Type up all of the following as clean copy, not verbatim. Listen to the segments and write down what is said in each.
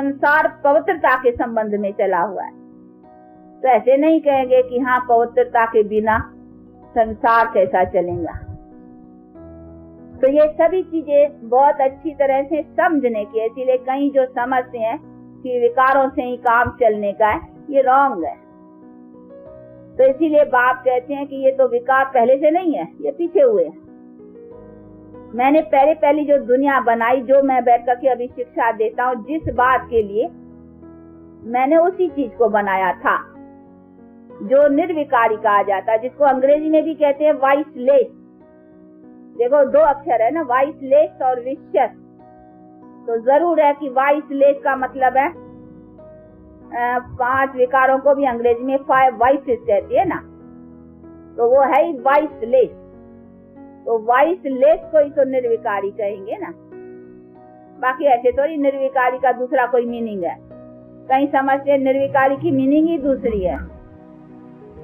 संसार पवित्रता के संबंध में चला हुआ है। तो ऐसे नहीं कहेंगे कि हाँ पवित्रता के बिना संसार कैसा चलेगा। तो ये सभी चीजें बहुत अच्छी तरह से समझने की है। इसीलिए कई जो समझते हैं कि विकारों से ही काम चलने का है, ये रॉन्ग है। तो इसीलिए बाप कहते हैं कि ये तो विकार पहले से नहीं है, ये पीछे हुए हैं। मैंने पहली जो दुनिया बनाई, जो मैं बैठ करके अभी शिक्षा देता हूँ, जिस बात के लिए मैंने उसी चीज को बनाया था जो निर्विकारी कहा जाता है, जिसको अंग्रेजी में भी कहते हैं वाइसलेस। देखो दो अक्षर है ना, वाइसलेस और विशस। तो जरूर है कि वाइसलेस का मतलब है 5 विकारों को भी अंग्रेजी में 5 वाइसेस कहती है ना, तो वो है ही वाइसलेस। तो वाइसलेस को ही तो निर्विकारी कहेंगे ना, बाकी ऐसे थोड़ी निर्विकारी का दूसरा कोई मीनिंग है। कहीं समझते निर्विकारी की मीनिंग ही दूसरी है,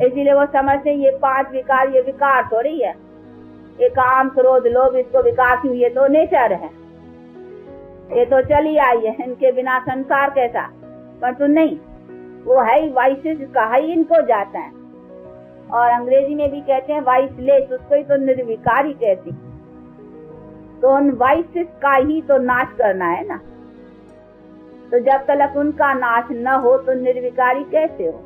इसीलिए वो समझते ये 5 विकार ये विकार थोड़ी है। ये काम क्रोध लोभ, इसको विकार क्यों, ये तो नेचर है, ये तो चली आई है, इनके बिना संसार कैसा। परंतु नहीं, वो है ही वाइसेस, कहा ही इनको जाता है। और अंग्रेजी में भी कहते हैं वाइसलेस, उसको ही तो निर्विकारी कहती। तो उन वाइसेस का ही तो नाश करना है ना। तो जब तक उनका नाश न हो तो निर्विकारी कैसे हो।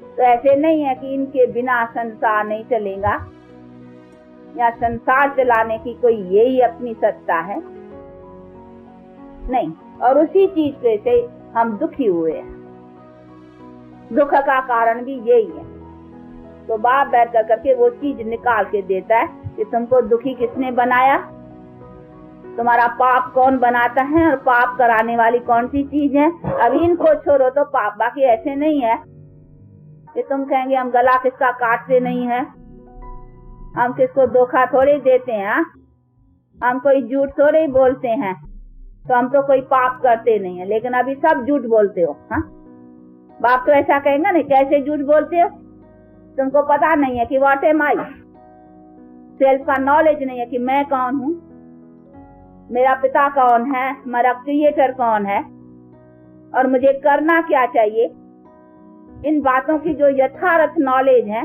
तो ऐसे नहीं है कि इनके बिना संसार नहीं चलेगा या संसार चलाने की कोई यही अपनी सत्ता है, नहीं। और उसी चीज से हम दुखी हुए हैं, दुख का कारण भी यही है। तो बाप बैठ कर करके वो चीज निकाल के देता है कि तुमको दुखी किसने बनाया, तुम्हारा पाप कौन बनाता है और पाप कराने वाली कौन सी चीज है। अभी इनको छोड़ो तो पाप, बाकी ऐसे नहीं है कि तुम कहेंगे हम गला किसका काटते नहीं है, हम किसको धोखा थोड़े देते हैं, हम कोई झूठ थोड़े बोलते हैं, तो हम तो कोई पाप करते नहीं है। लेकिन अभी सब झूठ बोलते हो। हाँ, बाप तो ऐसा कहेंगे ना, कैसे झूठ बोलते हो, तुमको पता नहीं है कि व्हाट एम आई, सेल्फ का नॉलेज नहीं है कि मैं कौन हूँ, मेरा पिता कौन है, मेरा क्रिएटर कौन है और मुझे करना क्या चाहिए। इन बातों की जो यथार्थ नॉलेज है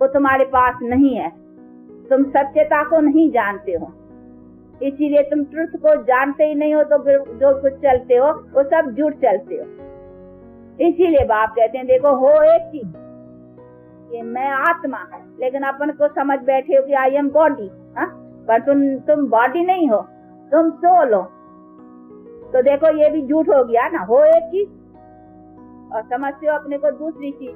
वो तुम्हारे पास नहीं है। तुम सत्यता को नहीं जानते हो, इसीलिए तुम ट्रुथ को जानते ही नहीं हो, तो फिर जो कुछ चलते हो वो सब झूठ चलते हो। इसीलिए बाप कहते हैं देखो हो एक चीज, ये मैं आत्मा, लेकिन अपन को समझ बैठे हो कि आई एम बॉडी। पर तुम बॉडी नहीं हो, तुम सोल हो। तो देखो ये भी झूठ हो गया ना, हो एक चीज और समझते हो अपने को दूसरी चीज।